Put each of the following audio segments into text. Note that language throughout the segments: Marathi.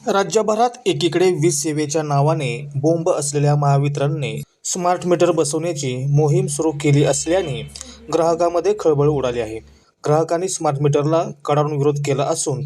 राज्यभरात एकीकडे वीज सेवेच्या नावाने बोंब असलेल्या महावितरणने स्मार्ट मीटर बसवण्याची मोहीम सुरू केली असल्याने ग्राहकांमध्ये खळबळ उडाली आहे. ग्राहकांनी स्मार्ट मीटरला कडाडून विरोध केला असून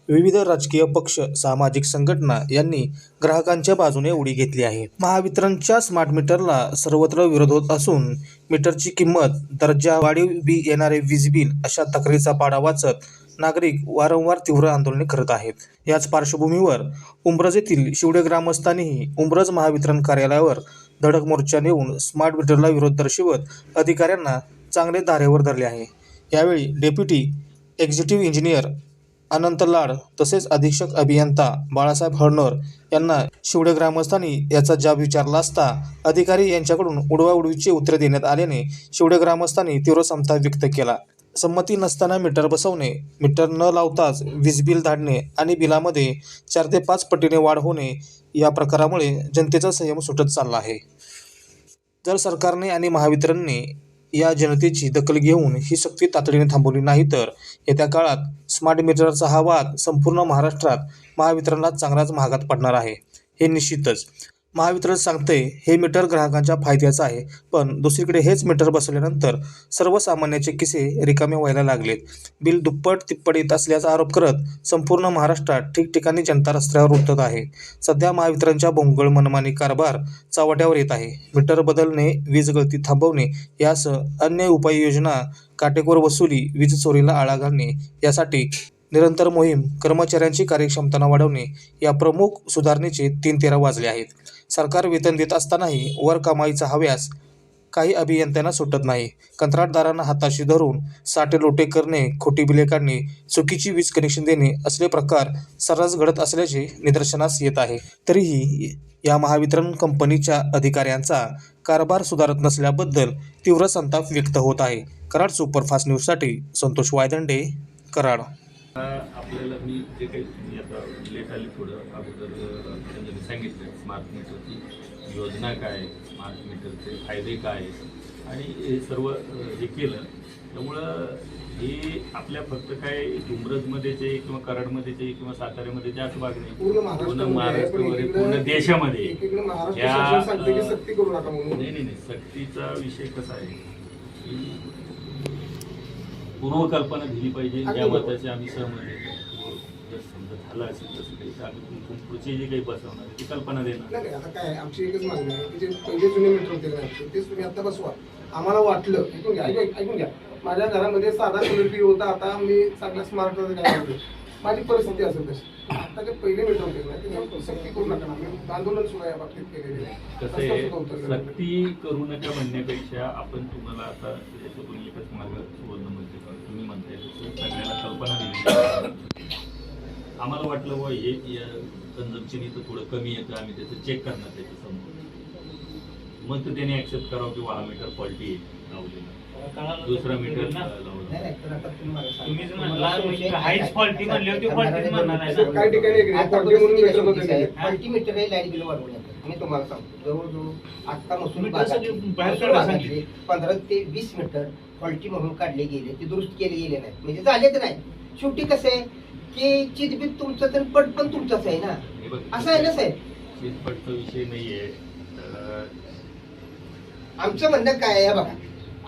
विविध राजकीय पक्ष, सामाजिक संघटना यांनी ग्राहकांच्या बाजूने उडी घेतली आहे. महावितरणच्या स्मार्ट मीटरला सर्वत्र विरोध होत असून मीटरची किंमत, दर्जा, वाढीव येणारे वीज बिल अशा तक्रारीचा पाढा वाचत नागरिक वारंवार तीव्र आंदोलने करत आहेत. याच पार्श्वभूमीवर उंब्रज येथील शिवडे ग्रामस्थांनीही उंब्रज महावितरण कार्यालयावर धडक मोर्चा नेऊन स्मार्ट मीटरला विरोध दर्शवत अधिकाऱ्यांना चांगले धारेवर धरले आहे. यावेळी डेप्युटी एक्झिक्युटिव्ह इंजिनियर अनंत लाड तसेच अधीक्षक अभियंता बाळासाहेब हळनर यांना शिवडे ग्रामस्थांनी याचा जाब विचारला असता अधिकारी यांच्याकडून उडवाउडवीची उत्तरे देण्यात आल्याने शिवडे ग्रामस्थांनी तीव्र संताप व्यक्त केला. संमती नसताना मीटर बसवणे, मीटर न लावताच वीज बिल धाडणे आणि बिलामध्ये 4 ते 5 पटीने वाढ होणे या प्रकारामुळे जनतेचा संयम सुटत चालला आहे. जर सरकारने आणि महावितरणने या जनतेची दखल घेऊन ही सक्ती तातडीने थांबवली नाही तर येत्या काळात स्मार्ट मीटरचा हा वाद संपूर्ण महाराष्ट्रात महावितरणला चांगलाच महागात पडणार आहे. हे निश्चितच. महावितरण सांगते हे मीटर ग्राहकांच्या फायद्याचं आहे, पण दुसरीकडे हेच मीटर बसवल्यानंतर सर्वसामान्याचे खिसे रिकामे व्हायला लागलेत. बिल दुप्पट तिप्पट येत असल्याचा आरोप करत संपूर्ण महाराष्ट्रात ठिकठिकाणी जनता रस्त्यावर उतरत आहे. सध्या महावितरणच्या भोंगळ मनमानी कारभार चावट्यावर येत आहे. मीटर बदलणे, वीज गळती थांबवणे यासह अन्य उपाययोजना, काटेकोर वसुली, वीज चोरीला आळा घालणे यासाठी निरंतर मोहीम, कर्मचाऱ्यांची कार्यक्षमता वाढवणे या प्रमुख सुधारणेचे 3-13 वाजले आहेत. सरकार वेतन देत असतानाही वर कमाईचा हव्यास काही अभियंत्यांना सुटत नाही. कंत्राटदारांना हाताशी धरून साटेलोटे करणे, खोटी बिले काढणे, चुकीची वीज कनेक्शन देणे असले प्रकार सर्रास घडत असल्याचे निदर्शनास येत आहे. तरीही या महावितरण कंपनीच्या अधिकाऱ्यांचा कारभार सुधारत नसल्याबद्दल तीव्र संताप व्यक्त होत आहे. कराड सुपरफास्ट न्यूजसाठी संतोष वायदंडे, कराड. आपल्याला मी जे काही आता लेट आली थोडं अगोदर त्यांनी सांगितलं स्मार्ट मीटरची योजना काय, स्मार्ट मीटरचे फायदे काय आणि हे सर्व हे केलं. त्यामुळं हे आपल्या फक्त काय उंब्रजमध्येच आहे किंवा कराडमध्येच आहे किंवा साताऱ्यामध्येच असं भाग नाही, पूर्ण महाराष्ट्रामध्ये, पूर्ण देशामध्ये नाही सक्तीचा विषय कसा आहे की पूर्वकल्पना दिली पाहिजे. ज्या मताचे आम्ही सहमत आहे, जर समजा झालं असेल तसं काही तर आम्ही पुढची जी काही बसवणार ती कल्पना देणार नाही. आता काय आमची एकच मागणी आहे की जे पहिले जुने मीटर होते ना तेच तुम्ही आता बसवा. आम्हाला वाटलं ऐकून घ्या माझ्या घरामध्ये साधा कलर टी होता, आता मी चांगला स्मार्ट काय माझी परिस्थिती असेल तशी. आता जे पहिले मीटर होते ना ते सक्ती करू नका. आम्ही आंदोलन सुद्धा या बाबतीत केलेले आहे. कसं आहे, सक्ती करू नका म्हणण्यापेक्षा आपण तुम्हाला आता याच्यातून एकच मार्ग सुवर्ण म्हणजे तुम्ही म्हणताय सगळ्यांना कल्पना दिली. आम्हाला वाटलं बुवा हे कन्झम्पशन इथं थोडं कमी येतं, आम्ही त्याचं चेक करणार त्याचं समोर, मग तर त्याने ॲक्सेप्ट करावं की 10 मीटर फॉल्टी लावलेलं, दुसरा मीटर फॉल्टी मीटर आहे. लाईट बिल वाढवून येतात. मी तुम्हाला सांगतो जवळजवळ आता 15 ते 20 मीटर फॉल्टी म्हणून काढले गेले, ते दुरुस्त केले गेले नाही, म्हणजे झालेच नाही. शेवटी कसं आहे की चितबीत तुमचं तर पट पण तुमचाच आहे ना, असं आहे ना साहेब. चितपटचा विषय नाहीये. आमचं म्हणणं काय आहे बघा,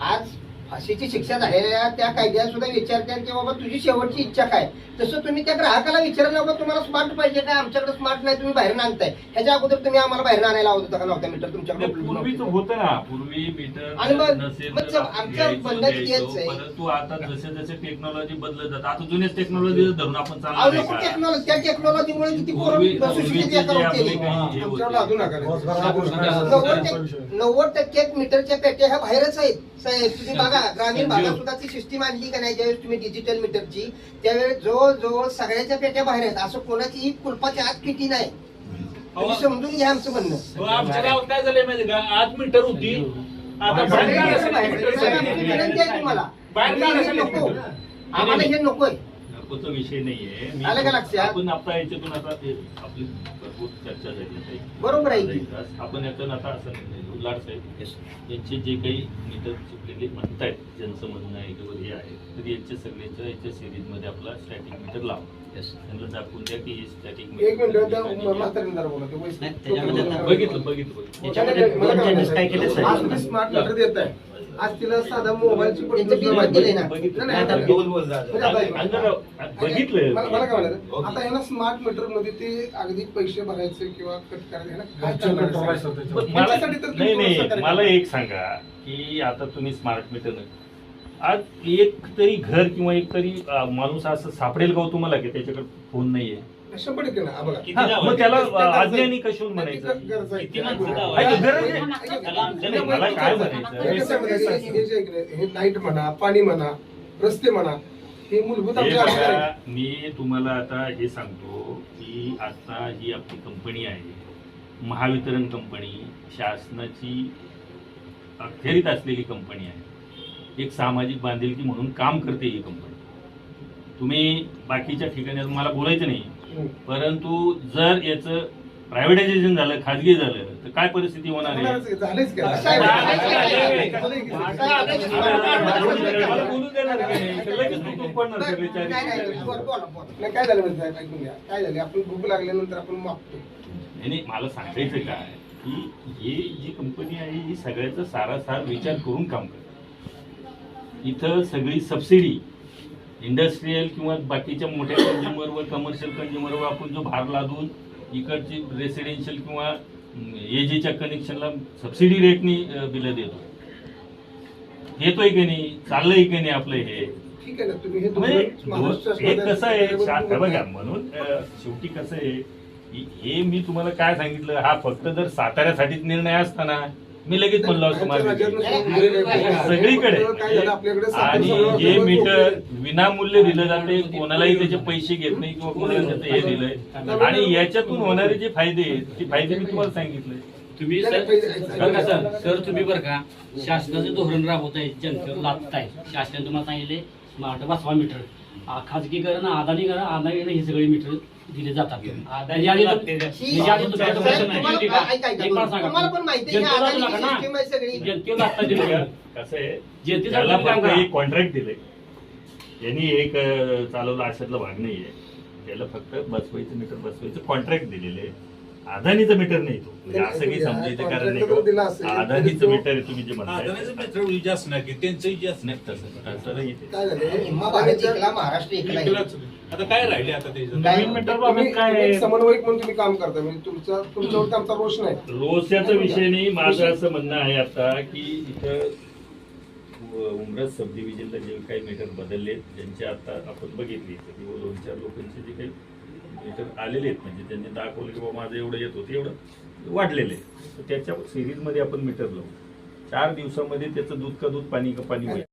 आज फाशीची शिक्षा झालेल्या त्या कायद्यात सुद्धा विचारतात की बाबा तुझी शेवटची इच्छा काय. तसं तुम्ही त्या ग्राहकाला विचारलं बाबा तुम्हाला स्मार्ट पाहिजे काय, आमच्याकडे स्मार्ट नाही, तुम्ही बाहेर आणताय. ह्याच्या अगोदर तुम्ही आम्हाला बाहेर आणायला आवडत होता का नव्हता मीटर तुमच्याकडे? पूर्वीच होतं ना, पूर्वी मीटर आमचं म्हणणं तेच आहे. परंतु आता जसे जसे टेक्नॉलॉजी बदलत जातात, आता जुन्याच टेक्नॉलॉजी धरून आपण चालणार टेक्नॉलॉजी त्या टेक्नॉलॉजीमुळे किती 90% मीटरच्या पेट्या ह्या बाहेरच आहेत साहेब. तुम्ही बघा ग्रामीण भागात सुद्धा ती सिस्टीम आणली का नाही, ज्यावेळेस तुम्ही डिजिटल मीटरची त्यावेळेस जवळजवळ सगळ्याच्या पेट्या बाहेर आहेत. असं कोणाची कुलपाच्या आत किती नाही. तुम्ही समजून घ्या आमचं म्हणणं. आमच्या गावात काय झालंय माहिती का, आत मीटर होती, आता तुम्हाला नको, आम्हाला हे नकोय. नकोचा विषय नाहीये. आलं का लक्षात? आपण आता याच्यातून आता आपली भरपूर चर्चा झाली, बरोबर आहे. आपण यातून आता असं लाड साहेब यांचे जे काही मीटर चुकलेले म्हणतायत, ज्यांचं म्हणणं आहे किंवा हे आहे, तर यांच्या सगळ्यांच्या याच्या सिरीजमध्ये आपला स्टॅटिक मीटर लावा. त्यांना दाखवून द्या की हे स्टॅटिक एक मिनिट त्या म्हातारीने जरा बोला ते वैस- नाही, त्याच्यामध्ये आता बघितलं त्याच्यामध्ये मला दोन काय changes काय केले म्हणायचं? आज तुम्ही स्मार्ट मीटर देत आहे, आज तिला साधा मोबाईलची पण त्यांचं bill माहिती दिलंय ना. नाही, नाही, आता- बघितलं मला काय म्हणायचं, आता ह्याला स्मार्ट मीटर मध्ये ते अगदी पैसे भरायचे किंवा कट करायचे ह्याला काय करणार आहे? मला त्याच्यासाठी तर तुम्ही नाही सहकार्य मला करा. एक सांगा की आता तुम्ही स्मार्ट मीटर आज एक तरी घर किंवा एक तरी माणूस असं सापडेल का हो तुम्हाला की त्याच्याकडे फोन नाहीये 100% ना, हा बघा. हा, मग त्याला अज्ञानी कशा म्हणायचं गरज आहे. किती माणसं लावा? ऐका, गरज आहे. त्याला मला काय म्हणायचं हे कसं आहे, हे जे आहे की नाही, हे लाईट म्हणा, पाणी म्हणा, रस्ते म्हणा, हे मूलभूत हे आमच्या अधिकार बघा, आहेत. मी तुम्हाला आता हे सांगतो की आता ही आपली कंपनी आहे महावितरण कंपनी, शासनाची अखेरीत असलेली कंपनी आहे, एक सामाजिक बांधिलकी म्हणून काम करते ही कंपनी. तुम्ही बाकीच्या ठिकाणी आता मला बोलायचं नाही, परंतु जर याचं प्रायव्हेटायझेशन झालं, खाजगी झालं तर काय परिस्थिती होणार आहे? झालेच का? मला बोलू देणार का नाही? तर लगेच तू तू पडणार सगळे चारी. नाही, काय झालं माहिती आहे? ऐकून घ्या. काय झालं, आपण भूक लागल्यानंतर आपण मागतो. नाही, मला सांगायचं काय की ही जी कंपनी आहे ही सगळ्याचा सारासार विचार करून काम करते. इथं सगळी सबसिडी इंडस्ट्रीयल किंवा बाकीच्या मोठ्या कंझ्युमरवर, कमर्शियल कंझ्युमरवर आपण जो भार लादून इकडची रेसिडेन्शियल किंवा एजीच्या कनेक्शनला सबसिडी रेटनी बिलं देतोय की नाही, चाललंय की नाही आपलं हे. ठीक आहे ना, तुम्ही हे म्हणजे महाराष्ट्र हे कसं आहे शासनाच्या- बघा, म्हणून शेवटी कसं आहे की हे मी तुम्हाला काय सांगितलं, हा फक्त जर साताऱ्यासाठीच निर्णय असताना मी लगेच म्हणलो असतो माझ्या सगळीकडे. काय झालं आपल्याकडे आणि जे मीटर विनामूल्य दिलं जाते, कोणालाही त्याचे पैसे घेत नाही किंवा कोणाला त्याचं हे दिलंय, आणि याच्यातून होणारे जे फायदे आहेत, ते फायदे मी तुम्हाला सांगितले. तुम्ही बघा सर तुम्ही बरं का शासनाचं धोरण राबवताय, जनतेवर लादताय. शासनाने तुम्हाला सांगितले स्मार्ट बसवा मीटर, खाजगीकरण, अदानीकरण हे सगळे मीटर दिले जातात. त्याच्या आधी तुमच्याकडे पैसे नाही. ठीक आहे? एक मला सांगा. जनतेला नका ना. जनतेला आता दिलं का? कसं आहे, जनतेसाठी त्याला तुम्ही काम फक्त करा. एक कॉन्ट्रॅक्ट दिलंय, यांनी एक चालवलं अशातला भाग नाहीये. त्याला फक्त बसवायचं मीटर बसवायचं कॉन्ट्रॅक्ट दिलेलं आहे. अदानीचं मीटर नाही तो, म्हणजे असं काही समजायचं कारण नाही. अदानीचं मीटर आहे तुम्ही जे म्हणताय जास्त नाही की त्यांचंही जास्त नाही, तसं नाही ते. काय झालं, महाराष्ट्र एकला आहे. आता काय राहिले आता ते नवीन मीटर बाबत काय आहे? तुम्ही समन्वयक म्हणून तुम्ही काम करता, म्हणजे तुमच्यावर आमचा रोष नाही. रोषाचा विषय नाही. माझं असं म्हणणं आहे आता की इथं उमरस सब डिव्हिजनला जे काही मीटर बदलले, ज्यांचे आता आपण बघितली किंवा 2-4 लोकांचे जे काही मीटर आलेले आहेत, म्हणजे त्यांनी दाखवलं की बाबा माझं एवढं येत होतं, एवढं वाढलेलं आहे, तर त्याच्या सिरीजमध्ये आपण मीटर लावू. 4 दिवसामध्ये त्याचं दूध का दूध, पाणी का पाणी होईल.